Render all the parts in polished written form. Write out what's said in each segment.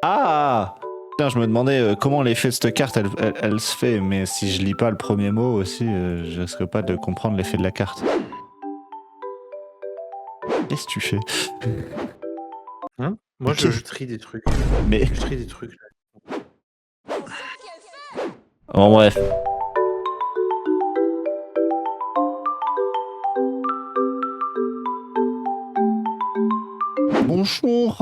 Ah! Putain, je me demandais comment l'effet de cette carte, elle se fait, mais si je lis pas le premier mot aussi, je risque pas de comprendre l'effet de la carte. Qu'est-ce que tu fais? Hein? Moi, Ok. je trie des trucs. Mais... Je trie des trucs, là. Bon bref. Bonjour.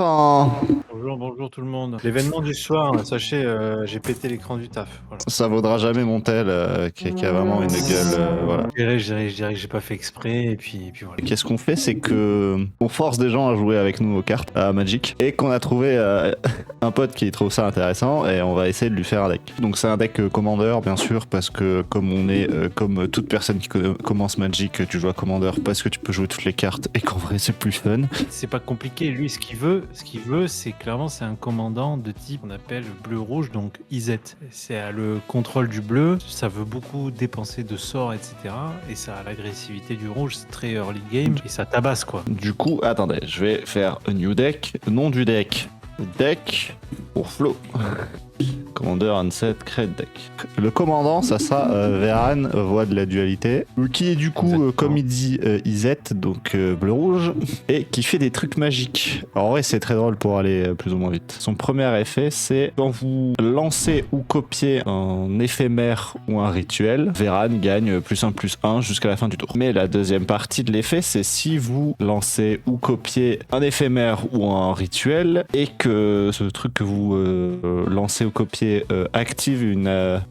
Bonjour tout le monde. L'événement du soir, sachez, j'ai pété l'écran du taf. Voilà. Ça vaudra jamais mon tel qui a vraiment une gueule. Voilà. Je dirais que j'ai pas fait exprès, et puis voilà. Qu'est-ce qu'on fait, c'est que on force des gens à jouer avec nous aux cartes, à Magic, et qu'on a trouvé un pote qui trouve ça intéressant, et on va essayer de lui faire un deck. Donc c'est un deck Commander, bien sûr, parce que comme on est, comme toute personne qui commence Magic, tu joues à Commander parce que tu peux jouer toutes les cartes, et qu'en vrai c'est plus fun. C'est pas compliqué. Lui, ce qu'il veut, c'est clairement, c'est un commandant de type qu'on appelle bleu-rouge, donc IZ. C'est le contrôle du bleu. Ça veut beaucoup dépenser de sorts, etc. Et ça a l'agressivité du rouge. C'est très early game et ça tabasse quoi. Du coup, attendez, je vais faire un new deck. Nom du deck. Deck pour Flo. Commander Unset, create deck. Le commandant, ça sera Veran, voix de la dualité, qui est du coup, comme il dit, IZ, donc bleu-rouge, et qui fait des trucs magiques. Alors, en vrai, c'est très drôle pour aller plus ou moins vite. Son premier effet, c'est quand vous lancez ou copiez un éphémère ou un rituel, Veran gagne +1/+1 jusqu'à la fin du tour. Mais la deuxième partie de l'effet, c'est si vous lancez ou copiez un éphémère ou un rituel, et que ce truc que vous lancez ou copiez active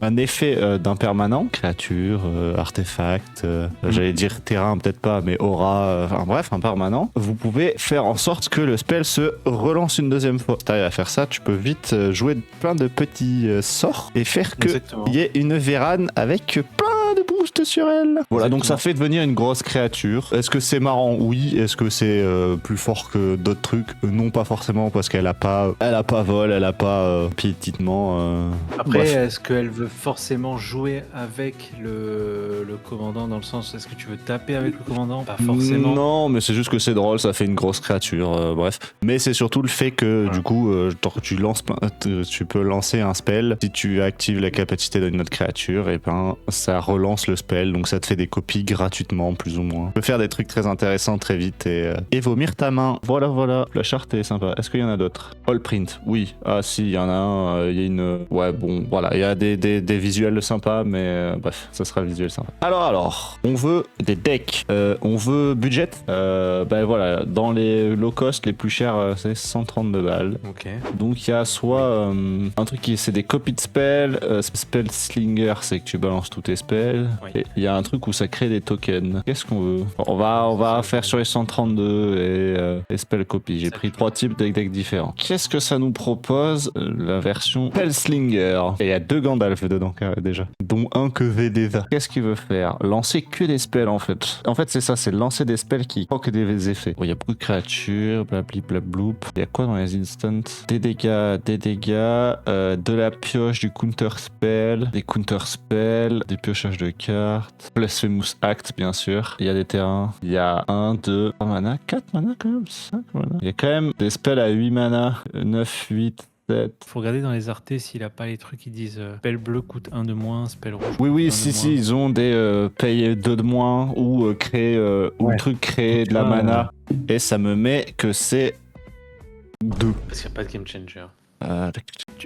un effet d'un permanent, créature, artefact, j'allais dire terrain, peut-être pas, mais aura, enfin bref, un permanent, vous pouvez faire en sorte que le spell se relance une deuxième fois. Si t'arrives à faire ça, tu peux vite jouer plein de petits sorts et faire qu'il y ait une Veran avec plein de boost sur elle. Voilà, donc ça fait devenir une grosse créature. Est-ce que c'est marrant? Oui. Est-ce que c'est plus fort que d'autres trucs? Non, pas forcément, parce qu'elle a pas vol, elle a pas piétinement. Après, bref. est-ce qu'elle veut forcément jouer avec le commandant, dans le sens, est-ce que tu veux taper avec le commandant? Pas forcément. Non, mais c'est juste que c'est drôle, ça fait une grosse créature, bref. Mais c'est surtout le fait que, du coup, tu peux lancer un spell. Si tu actives la capacité d'une autre créature, et ben ça relance le spell, donc ça te fait des copies gratuitement, plus ou moins. Tu peux faire des trucs très intéressants très vite et vomir ta main. Voilà. La charte est sympa. Est-ce qu'il y en a d'autres? All print, oui. Ah si, il y en a un. Il y a une... Ouais, bon, voilà. Il y a des visuels sympas, mais bref, ça sera visuel sympa. Alors, on veut des decks. On veut budget. Ben voilà, dans les low cost, les plus chers, c'est 132 balles. Ok. Donc il y a soit un truc qui c'est des copies de spells, spell slinger, c'est que tu balances tous tes spells. Oui. Et il y a un truc où ça crée des tokens. Qu'est-ce qu'on veut? On va faire sur les 132 et spell copy. J'ai pris 3 types de decks différents. Qu'est-ce que ça nous propose? La version spell slinger. Et il y a 2 Gandalf dedans déjà, dont un que VDV. Qu'est-ce qu'il veut faire? Lancer que des spells en fait. En fait c'est ça, c'est lancer des spells qui proquent des effets. Bon, il y a beaucoup de créatures, blabli blabloup. Il y a quoi dans les instants? Des dégâts, de la pioche, du counter spell, des counter spells, des piochages de cartes, Blasphemous Act bien sûr. Il y a des terrains, il y a 1, 2, 3 mana, 4 mana quand même, 5 mana. Il y a quand même des spells à 8 mana, 9, 8, 7. Faut regarder dans les artés s'il a pas les trucs qui disent spell bleu coûte 1 de moins, spell rouge. Oui, si, ils ont des payer 2 de moins ou créer ou le truc créer de la mana. Et ça me met que c'est 2. Parce qu'il n'y a pas de game changer.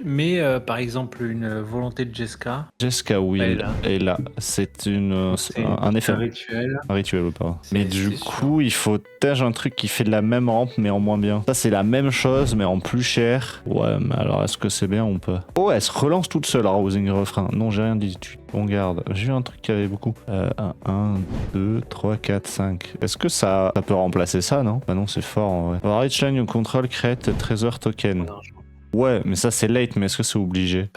Mais par exemple, une volonté de Jeska. Jeska, oui, elle est là. C'est un effet. Un rituel ou pas. Mais du coup, il faut tâcher un truc qui fait de la même rampe, mais en moins bien. Ça, c'est la même chose, mais en plus cher. Ouais, mais alors, est-ce que c'est bien ou pas? Oh, elle se relance toute seule, Rousing Refrain. Non, j'ai rien dit. On garde. J'ai vu un truc qui avait beaucoup. 1, 2, 3, 4, 5. Est-ce que ça peut remplacer ça, non? Bah non, c'est fort en vrai. Alors, Richline, you control, create Treasure Token. Ouais, mais ça c'est late, mais est-ce que c'est obligé?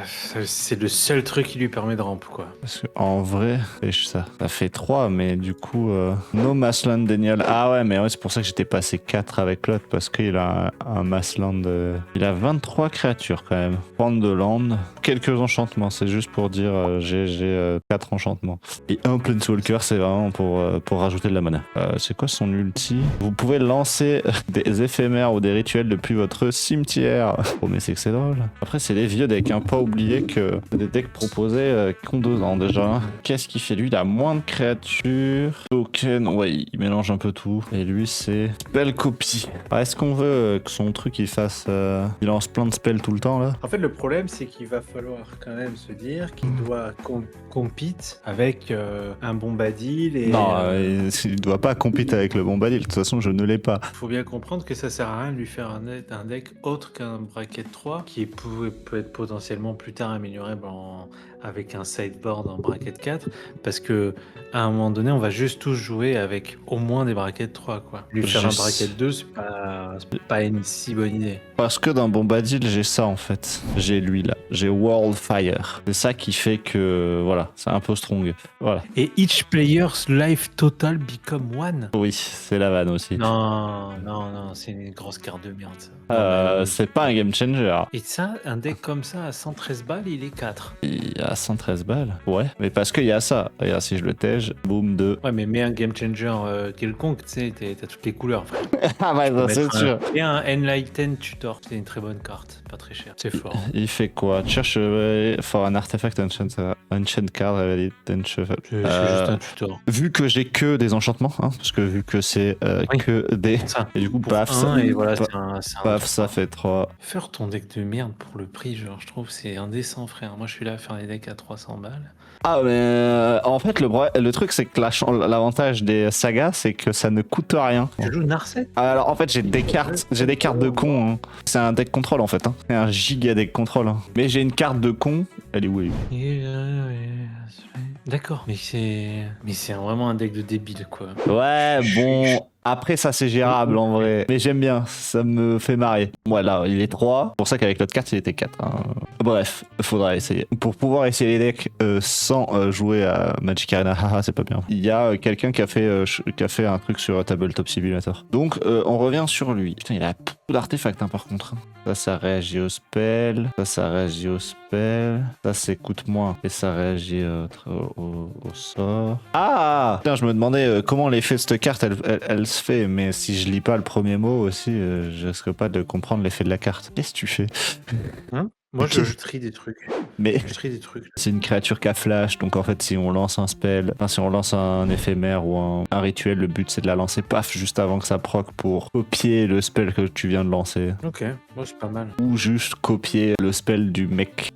c'est le seul truc qui lui permet de ramp, quoi. Parce qu'en vrai, ça fait 3, mais du coup, no Massland Daniel. Ah ouais, mais ouais, c'est pour ça que j'étais passé 4 avec l'autre, parce qu'il a un Massland. Il a 23 créatures quand même. Pointe de land, quelques enchantements, c'est juste pour dire j'ai 4 enchantements. Et un Planeswalker, c'est vraiment pour rajouter de la mana. C'est quoi son ulti? Vous pouvez lancer des éphémères ou des rituels depuis votre cimetière. Oh, mais c'est que c'est drôle. Après, c'est les vieux decks, hein. Pas oublier que des decks proposés qui ont 2 ans déjà. Qu'est-ce qu'il fait? Lui, il a moins de créatures. Token, ouais, il mélange un peu tout. Et lui, c'est spell copy. Est-ce qu'on veut que son truc il fasse. Il lance plein de spells tout le temps là? En fait, le problème, c'est qu'il va falloir quand même se dire qu'il doit compete avec un Bombadil et. Non, il doit pas compéter avec le Bombadil. De toute façon, je ne l'ai pas. Faut bien comprendre que ça sert à rien de lui faire un deck autre qu'un bracket 3 qui peut être potentiellement plus tard améliorable avec un sideboard en bracket 4 parce que à un moment donné on va juste tous jouer avec au moins des bracket 3 quoi. Lui faire un bracket 2 c'est pas une si bonne idée. Parce que dans Bombadil j'ai ça en fait. J'ai lui là. J'ai Worldfire. C'est ça qui fait que voilà, c'est un peu strong. Voilà. Et each player's life total become 1. Oui, c'est la vanne aussi. Non, c'est une grosse carte de merde ça. C'est pas un game changer. Et ça, un deck comme ça à 113 balles, il est 4. Il y a 113 balles. Ouais, mais parce qu'il y a ça. Regarde, si je le tège, boum, 2. Ouais, mais mets un game changer quelconque, tu sais, t'as toutes les couleurs. Frère. Ah ouais, ça, c'est sûr. Et un Enlightened Tutor, c'est une très bonne carte, pas très cher. C'est fort. Il fait quoi? Cherche for an artifact enchant card. C'est juste un tutor. Vu que j'ai que des enchantements, hein, parce que vu que c'est que des. Ça. Et du coup, Pour paf, un, ça, et voilà, paf, ça fait 3. Faire ton deck de merde pour le prix, genre, je trouve c'est indécent, frère. Moi, je suis là à faire des decks à 300 balles. Ah, mais en fait, le truc, c'est que l'avantage des sagas, c'est que ça ne coûte rien. Tu joues Narset? Alors, en fait, j'ai des cartes de con. Hein. C'est un deck contrôle, en fait. Hein. C'est un giga deck contrôle. Hein. Mais j'ai une carte de con. Elle est où? D'accord, mais c'est vraiment un deck de débile, quoi. Ouais, bon. Après, ça, c'est gérable en vrai. Mais j'aime bien, ça me fait marrer. Voilà, il est 3. C'est pour ça qu'avec l'autre carte, il était 4. Hein. Bref, faudra essayer. Pour pouvoir essayer les decks sans jouer à Magic Arena, haha, c'est pas bien. Il y a quelqu'un qui a fait un truc sur Tabletop Simulator. Donc, on revient sur lui. Putain, il a beaucoup d'artefacts, hein, par contre. Ça réagit au spell. Ça réagit au spell. Ça s'écoute moins. Et ça réagit au sort. Ah! Putain, je me demandais comment l'effet de cette carte, elle se fait. Mais si je lis pas le premier mot aussi, je risque pas de comprendre l'effet de la carte. Qu'est-ce que tu fais? Moi, je trie des trucs. Mais Je trie des trucs. c'est une créature qui a flash, donc en fait si on lance un spell, enfin si on lance un éphémère ou un rituel, le but c'est de la lancer paf juste avant que ça proc pour copier le spell que tu viens de lancer. Ok, moi c'est pas mal. Ou juste copier le spell du mec.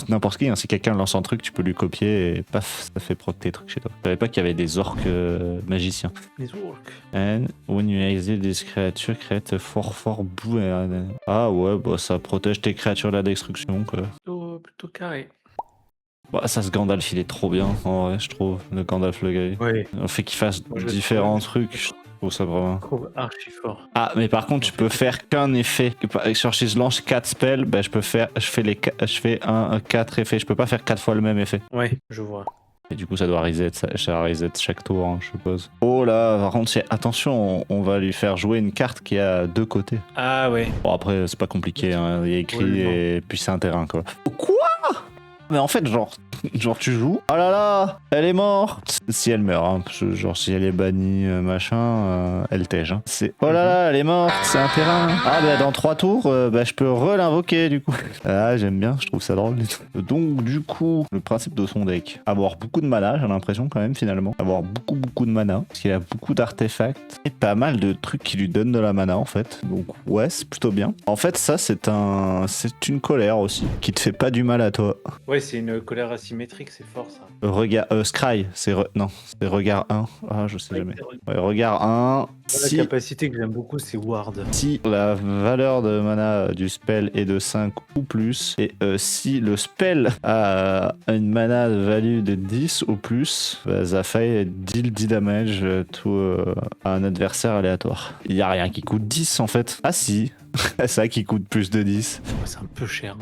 N'importe qui, hein, si quelqu'un lance un truc, tu peux lui copier et paf, ça fait proc tes trucs chez toi. Je savais pas qu'il y avait des orques magiciens. Les orques. And when you exile this creature, create a 4/4 blue. Ah ouais, bah ça protège tes créatures de la destruction. Quoi. Plutôt carré. Bah, ça, ce Gandalf, il est trop bien, en vrai, je trouve. Le Gandalf le gris. Oui. Le fait qu'il fasse différents trucs, je trouve ça vraiment. Je trouve archi fort. Ah, mais par contre, tu peux faire qu'un effet. Sur si je lance 4 spells, bah, je fais 4 effets. Je peux pas faire 4 fois le même effet. Ouais, je vois. Et du coup, ça doit reset chaque tour, hein, je suppose. Oh là, par contre, attention, on va lui faire jouer une carte qui a 2 côtés. Ah ouais. Bon, après, c'est pas compliqué, hein. Il y a écrit Ouais, et puis c'est un terrain, quoi. Quoi? Mais en fait, genre tu joues. Oh là là, elle est morte. Si elle meurt, hein, parce que genre si elle est bannie, machin, elle tège. Hein. C'est oh là là, elle est morte, c'est un terrain. Ah bah dans 3 tours, bah je peux re-l'invoquer du coup. Ah j'aime bien, je trouve ça drôle. Donc du coup, le principe de son deck, avoir beaucoup de mana, j'ai l'impression quand même finalement, avoir beaucoup de mana, parce qu'il a beaucoup d'artefacts et pas mal de trucs qui lui donnent de la mana en fait. Donc ouais, c'est plutôt bien. En fait, ça c'est une colère aussi qui te fait pas du mal à toi. Ouais, c'est une colère asymétrique, c'est fort ça. Regard Scry, c'est regard 1. Ah, je sais jamais. Ouais, regard 1. La capacité que j'aime beaucoup, c'est Ward. Si la valeur de mana du spell est de 5 ou plus, et si le spell a une mana de value de 10 ou plus, bah, ça fait deal 10 damage à un adversaire aléatoire. Il n'y a rien qui coûte 10 en fait. Ah si, C'est ça qui coûte plus de 10. C'est un peu cher.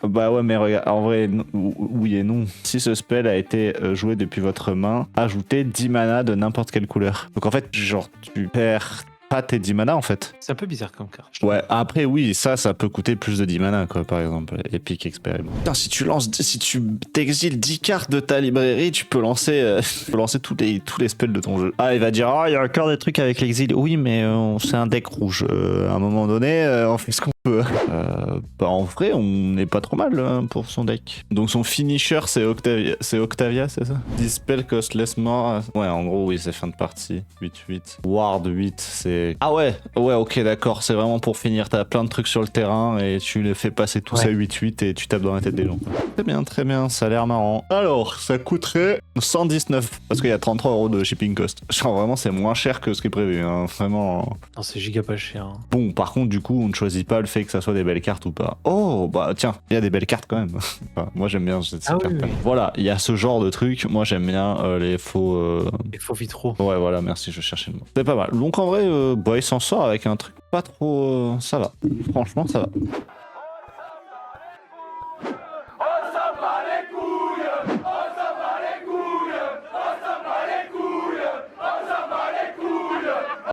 Bah ouais, mais regarde, en vrai, oui et non. Si ce spell a été joué depuis votre main, ajoutez 10 mana de n'importe quelle couleur. Donc en fait, genre, tu perds pas tes 10 mana en fait. C'est un peu bizarre comme carte. Ouais, après oui, ça peut coûter plus de 10 mana quoi, par exemple, Epic Experiment. Putain, si tu t'exiles 10 cartes de ta librairie, tu peux lancer, tous les spells de ton jeu. Ah, il va dire, il y a encore des trucs avec l'exil. Oui, mais c'est un deck rouge. À un moment donné, on fait ce qu'on peut. Bah en vrai, on n'est pas trop mal hein, pour son deck. Donc son finisher, c'est Octavia, c'est ça? 10 spells cost less more. Ouais, en gros, oui, c'est fin de partie. 8-8. Ward 8, c'est... Ah ouais, ok, d'accord, c'est vraiment pour finir. T'as plein de trucs sur le terrain et tu les fais passer tous à 8-8 et tu tapes dans la tête des gens. Très bien, ça a l'air marrant. Alors, ça coûterait 119 parce qu'il y a 33 € de shipping cost. Genre vraiment, c'est moins cher que ce qui est prévu, hein. Vraiment. Non, c'est giga pas cher. Hein. Bon, par contre, du coup, on ne choisit pas le fait que ça soit des belles cartes ou pas. Oh, bah tiens, il y a des belles cartes quand même. Enfin, moi, j'aime bien ces cartes. Oui. Voilà, il y a ce genre de truc. Moi, j'aime bien les faux... Les faux vitraux. Ouais, voilà, merci, je cherchais le mot. C'est pas mal. Donc en vrai, bah, il s'en sort avec un truc pas trop... ça va. Franchement, ça va.